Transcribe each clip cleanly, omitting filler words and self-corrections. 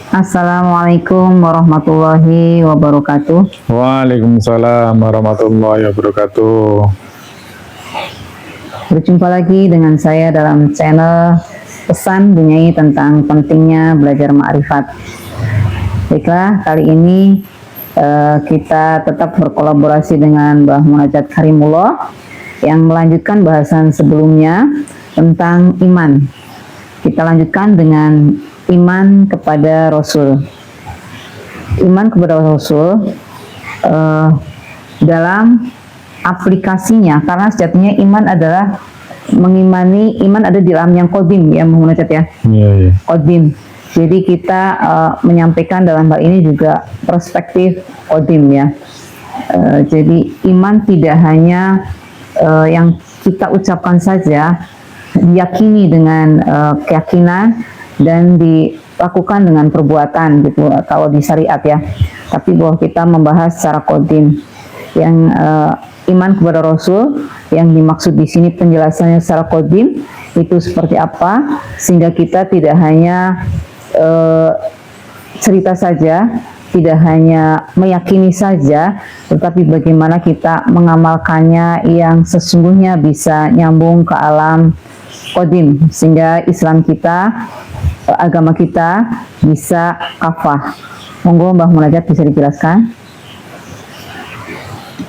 Assalamualaikum warahmatullahi wabarakatuh. Waalaikumsalam warahmatullahi wabarakatuh. Berjumpa lagi dengan saya dalam channel Pesan Bunyai tentang pentingnya belajar ma'rifat. Baiklah, kali ini kita tetap berkolaborasi dengan Mbah Munajat Karimullah yang melanjutkan bahasan sebelumnya tentang iman. Kita lanjutkan dengan iman kepada Rasul. Iman kepada Rasul dalam aplikasinya, karena sejatinya iman adalah mengimani, iman ada di dalam yang kodim ya, Munajat ya. Iya. Kodim. Jadi kita menyampaikan dalam hal ini juga perspektif kodim ya. Jadi iman tidak hanya yang kita ucapkan saja, diyakini dengan keyakinan dan dilakukan dengan perbuatan gitu kalau di syariat ya, tapi bahwa kita membahas secara kodim yang iman kepada Rasul yang dimaksud di sini penjelasannya secara kodim itu seperti apa, sehingga kita tidak hanya cerita saja, tidak hanya meyakini saja, tetapi bagaimana kita mengamalkannya yang sesungguhnya bisa nyambung ke alam kodim, sehingga Islam kita, agama kita bisa kafah. Monggo Mbah Munajat bisa dijelaskan.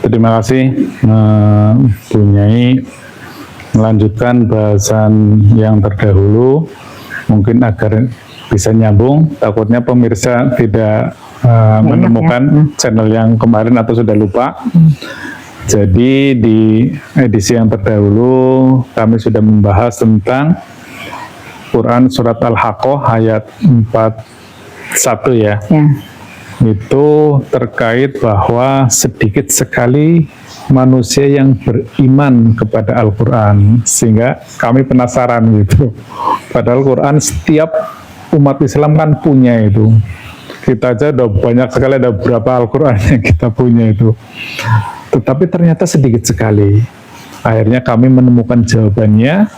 Terima kasih Bunyai melanjutkan bahasan yang terdahulu, mungkin agar bisa nyambung. Takutnya pemirsa tidak menemukan channel yang kemarin atau sudah lupa. Jadi di edisi yang terdahulu kami sudah membahas tentang Quran Surat Al-Haqqah ayat 41 ya. Itu terkait bahwa sedikit sekali manusia yang beriman kepada Al-Quran, sehingga kami penasaran gitu. Padahal Quran setiap umat Islam kan punya itu. Kita aja udah banyak sekali, ada berapa Al-Quran yang kita punya itu. Tetapi ternyata sedikit sekali. Akhirnya kami menemukan jawabannya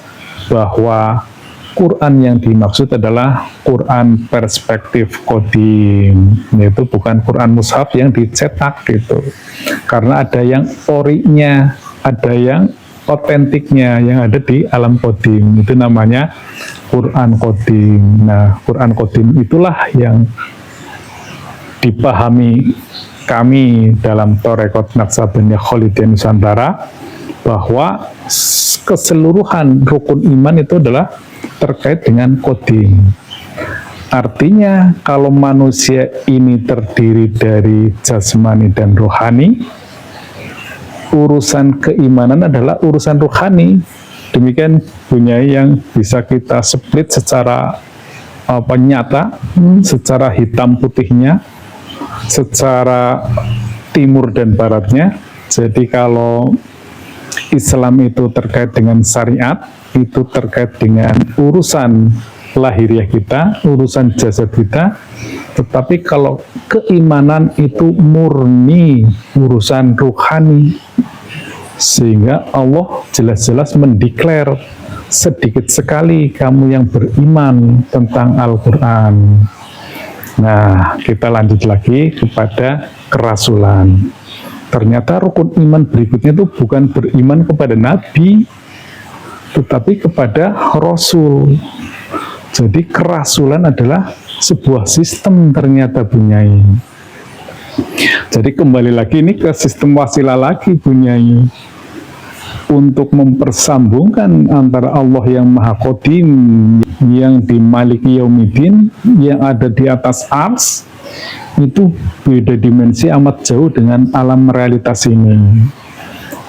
bahwa Quran yang dimaksud adalah Quran perspektif kodim, yaitu bukan Quran mushaf yang dicetak gitu. Karena ada yang orinya, ada yang otentiknya yang ada di alam kodim, itu namanya Quran kodim. Nah, Quran kodim itulah yang dipahami kami dalam Torekot Naksabandia Kholidiyah Nusantara, bahwa keseluruhan rukun iman itu adalah terkait dengan kodim. Artinya kalau manusia ini terdiri dari jasmani dan rohani, urusan keimanan adalah urusan rohani. Demikian Bunyai yang bisa kita split secara nyata, secara hitam putihnya, secara timur dan baratnya. Jadi kalau Islam itu terkait dengan syariat, itu terkait dengan urusan lahiriah kita, urusan jasad kita. Tetapi kalau keimanan itu murni urusan ruhani, sehingga Allah jelas-jelas mendeklar sedikit sekali kamu yang beriman tentang Al-Quran. Nah, kita lanjut lagi kepada kerasulan. Ternyata rukun iman berikutnya itu bukan beriman kepada Nabi, tetapi kepada Rasul. Jadi kerasulan adalah sebuah sistem ternyata Bunyai. Jadi kembali lagi ini ke sistem wasilah lagi Bunyai, untuk mempersambungkan antara Allah yang Maha Qadim, yang di Maliki Yaumiddin, yang ada di atas ars, itu beda dimensi amat jauh dengan alam realitas ini.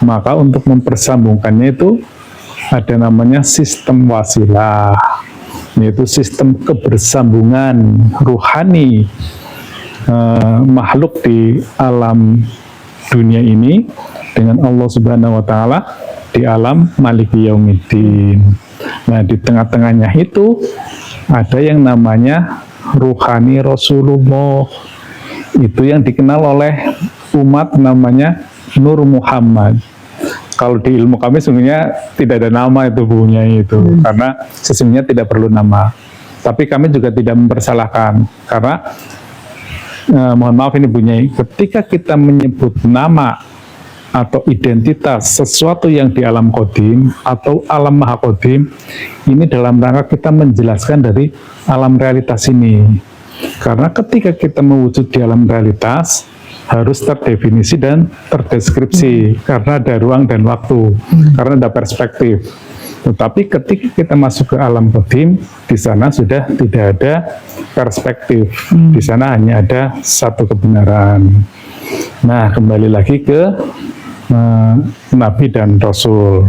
Maka untuk mempersambungkannya itu ada namanya sistem wasilah, yaitu sistem kebersambungan ruhani makhluk di alam dunia ini dengan Allah Subhanahu wa Ta'ala di alam Maliki Yaumiddin. Nah, di tengah-tengahnya itu ada yang namanya ruhani Rasulullah. Itu yang dikenal oleh umat namanya Nur Muhammad. Kalau di ilmu kami sesungguhnya tidak ada nama itu Bunyai itu, karena sesungguhnya tidak perlu nama. Tapi kami juga tidak mempersalahkan, karena mohon maaf ini Bunyai, ketika kita menyebut nama atau identitas sesuatu yang di alam qadim atau alam maha qadim, ini dalam rangka kita menjelaskan dari alam realitas ini. Karena ketika kita mewujud di alam realitas, harus terdefinisi dan terdeskripsi, karena ada ruang dan waktu, karena ada perspektif. Tetapi ketika kita masuk ke alam qadim, di sana sudah tidak ada perspektif. Di sana hanya ada satu kebenaran. Nah, kembali lagi ke Nabi dan Rasul.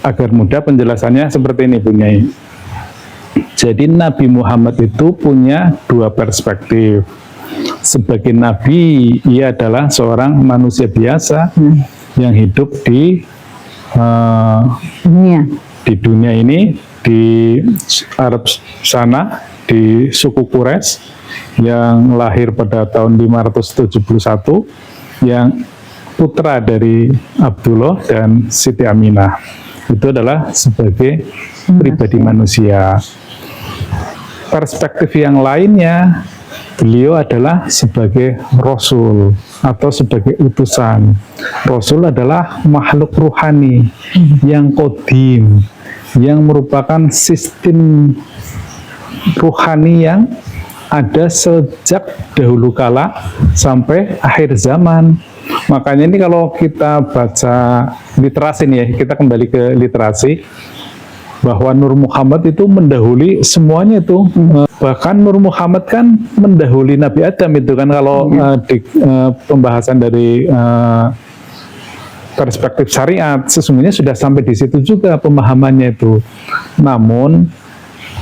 Agar mudah penjelasannya seperti ini Bunyai. Jadi Nabi Muhammad itu punya dua perspektif. Sebagai Nabi, ia adalah seorang manusia biasa yang hidup di dunia ini, di Arab sana, di suku Quraisy, yang lahir pada tahun 571, yang putra dari Abdullah dan Siti Aminah. Itu adalah sebagai pribadi manusia. Perspektif yang lainnya, beliau adalah sebagai Rasul atau sebagai utusan. Rasul adalah makhluk ruhani yang qadim, yang merupakan sistem ruhani yang ada sejak dahulu kala sampai akhir zaman. Makanya ini kalau kita baca literasi nih ya, kita kembali ke literasi, bahwa Nur Muhammad itu mendahului semuanya itu. Bahkan Nur Muhammad kan mendahului Nabi Adam itu kan, kalau di pembahasan dari perspektif syariat, sesungguhnya sudah sampai di situ juga pemahamannya itu. Namun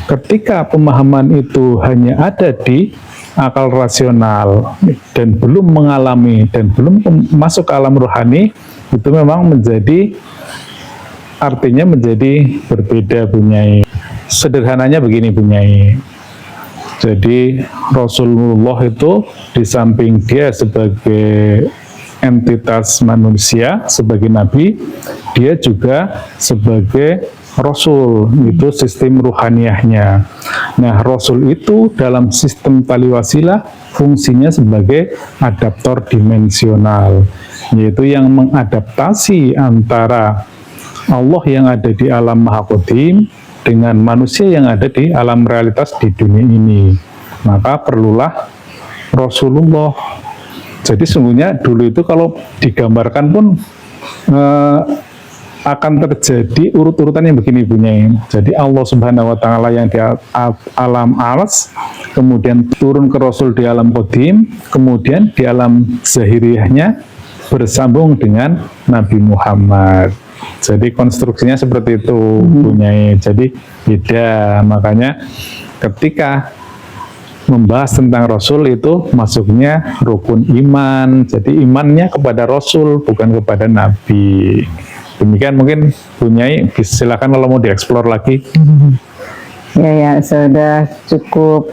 ketika pemahaman itu hanya ada di akal rasional dan belum mengalami dan belum masuk ke alam rohani, itu memang artinya menjadi berbeda Bunyai. Sederhananya begini Bunyai. Jadi Rasulullah itu di samping dia sebagai entitas manusia, sebagai nabi, dia juga sebagai Rasul, itu sistem ruhaniyahnya. Nah, Rasul itu dalam sistem tali wasilah fungsinya sebagai adaptor dimensional, yaitu yang mengadaptasi antara Allah yang ada di alam maha qadim dengan manusia yang ada di alam realitas di dunia ini. Maka perlulah Rasulullah. Jadi sungguhnya dulu itu kalau digambarkan pun akan terjadi urut-urutan yang begini Bunyai. Jadi Allah Subhanahu wa taala yang di alam aras, kemudian turun ke Rasul di alam qadim, kemudian di alam zahiriyahnya bersambung dengan Nabi Muhammad. Jadi konstruksinya seperti itu Bunyai. Jadi beda. Makanya ketika membahas tentang Rasul itu masuknya rukun iman. Jadi imannya kepada Rasul, bukan kepada Nabi. Demikian mungkin Bunyai, silakan kalau mau dieksplor lagi. Ya, sudah cukup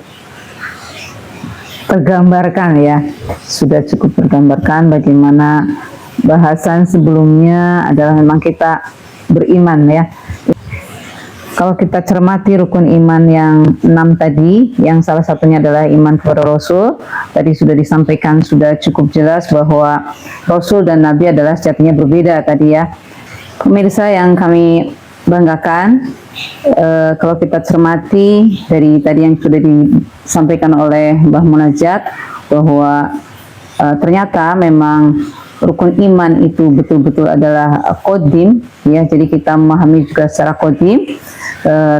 tergambarkan ya. Sudah cukup tergambarkan bagaimana bahasan sebelumnya adalah memang kita beriman ya. Kalau kita cermati rukun iman yang 6 tadi, yang salah satunya adalah iman kepada Rasul, tadi sudah disampaikan, sudah cukup jelas bahwa Rasul dan Nabi adalah sejatinya berbeda tadi ya. Pemirsa yang kami banggakan, kalau kita cermati dari tadi yang sudah disampaikan oleh Mbah Munajat, bahwa ternyata memang rukun iman itu betul-betul adalah qadim ya. Jadi kita memahami juga secara qadim.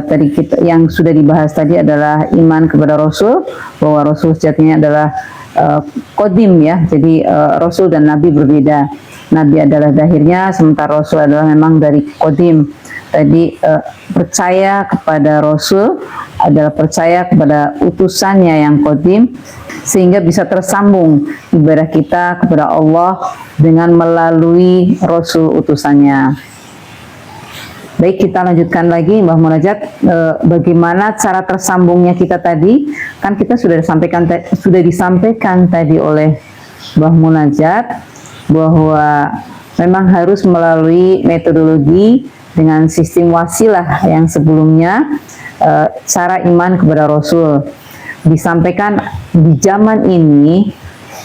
Tadi kita yang sudah dibahas tadi adalah iman kepada Rasul, bahwa Rasul sejatinya adalah qadim ya. Jadi Rasul dan Nabi berbeda. Nabi adalah dahirnya, sementara Rasul adalah memang dari qadim. Tadi percaya kepada Rasul adalah percaya kepada utusannya yang qadim, sehingga bisa tersambung ibadah kita kepada Allah dengan melalui Rasul utusannya. Baik, kita lanjutkan lagi Mbah Munajat, bagaimana cara tersambungnya kita tadi. Kan kita sudah disampaikan tadi oleh Mbah Munajat bahwa memang harus melalui metodologi dengan sistem wasilah yang sebelumnya cara iman kepada Rasul. Disampaikan di zaman ini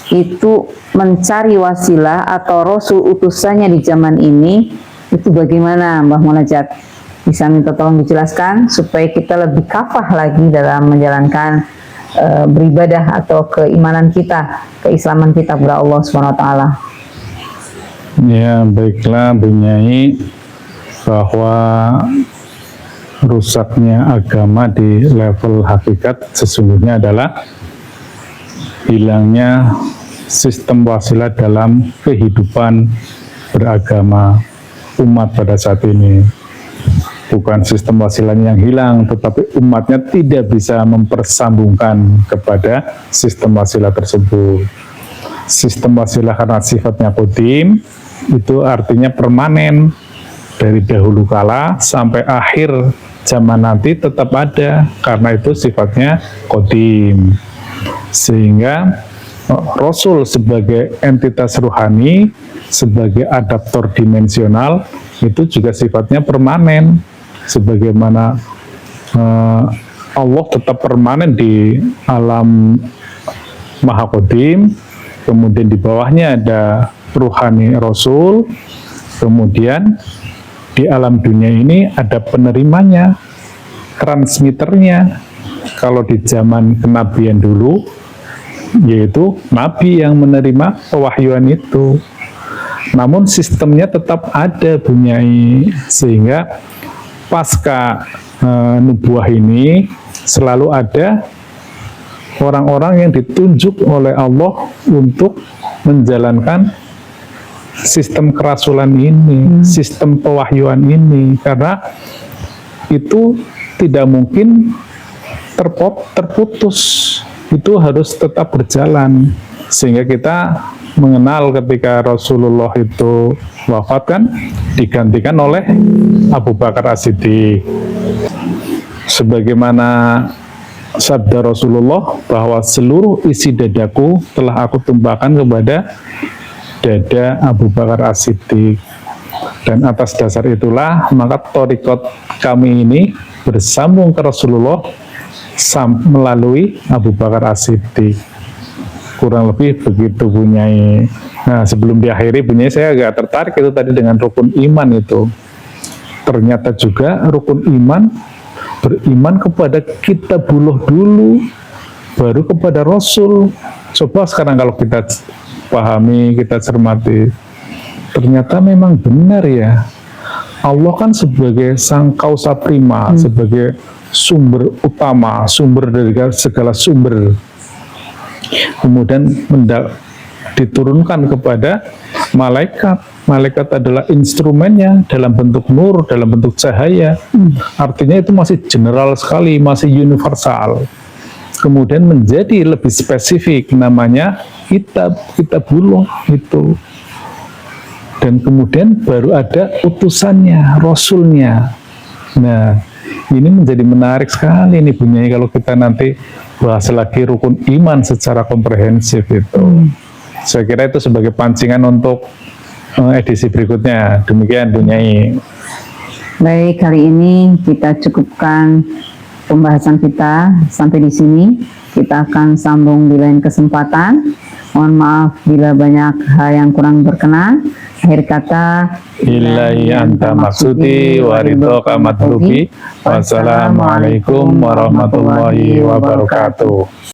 itu mencari wasilah atau Rasul utusannya di zaman ini itu bagaimana, Mbah Munajat? Bisa minta tolong dijelaskan supaya kita lebih kafah lagi dalam menjalankan beribadah atau keimanan kita, keislaman kita kepada Allah Subhanahu wa taala. Ya, baiklah Bu Nyai, bahwa rusaknya agama di level hakikat sesungguhnya adalah hilangnya sistem wasilah dalam kehidupan beragama umat pada saat ini. Bukan sistem wasilahnya yang hilang, tetapi umatnya tidak bisa mempersambungkan kepada sistem wasilah tersebut. Sistem wasilah karena sifatnya qadim, itu artinya permanen. Dari dahulu kala sampai akhir zaman nanti tetap ada, karena itu sifatnya qadim. Sehingga Rasul sebagai entitas ruhani, sebagai adaptor dimensional, itu juga sifatnya permanen. Sebagaimana Allah tetap permanen di alam Maha Qadim, kemudian di bawahnya ada ruhani Rasul, kemudian di alam dunia ini ada penerimanya, transmiternya. Kalau di zaman kenabian dulu, yaitu Nabi yang menerima pewahyuan itu. Namun sistemnya tetap ada Bu Nyai, sehingga pasca nubuah ini selalu ada orang-orang yang ditunjuk oleh Allah untuk menjalankan sistem kerasulan ini, sistem pewahyuan ini, karena itu tidak mungkin terputus, itu harus tetap berjalan. Sehingga kita mengenal ketika Rasulullah itu wafat kan digantikan oleh Abu Bakar As-Siddiq. Sebagaimana sabda Rasulullah bahwa seluruh isi dadaku telah aku tumpahkan kepada dada Abu Bakar As-Siddiq. Dan atas dasar itulah maka thariqat kami ini bersambung ke Rasulullah melalui Abu Bakar As-Siddiq. Kurang lebih begitu Bu Nyai. Nah, sebelum diakhiri Bu Nyai, saya agak tertarik itu tadi dengan rukun iman itu. Ternyata juga rukun iman beriman kepada kitabullah dulu, baru kepada Rasul. Coba sekarang kalau kita pahami, kita cermati, ternyata memang benar ya. Allah kan sebagai sang kausa prima, sebagai sumber utama, sumber dari segala sumber. Kemudian diturunkan kepada malaikat. Malaikat adalah instrumennya dalam bentuk nur, dalam bentuk cahaya. Artinya itu masih general sekali, masih universal. Kemudian menjadi lebih spesifik, namanya kitabullah itu. Dan kemudian baru ada utusannya, Rasulnya. Nah, ini menjadi menarik sekali nih Bu Nyai kalau kita nanti bahas lagi rukun iman secara komprehensif itu. Saya kira itu sebagai pancingan untuk edisi berikutnya. Demikian Bu Nyai. Baik, hari ini kita cukupkan pembahasan kita sampai di sini. Kita akan sambung di lain kesempatan. Mohon maaf bila banyak hal yang kurang berkenan. Akhir kata, Ilahi anta maksudi waridhoka matlubi. Wassalamualaikum warahmatullahi wabarakatuh.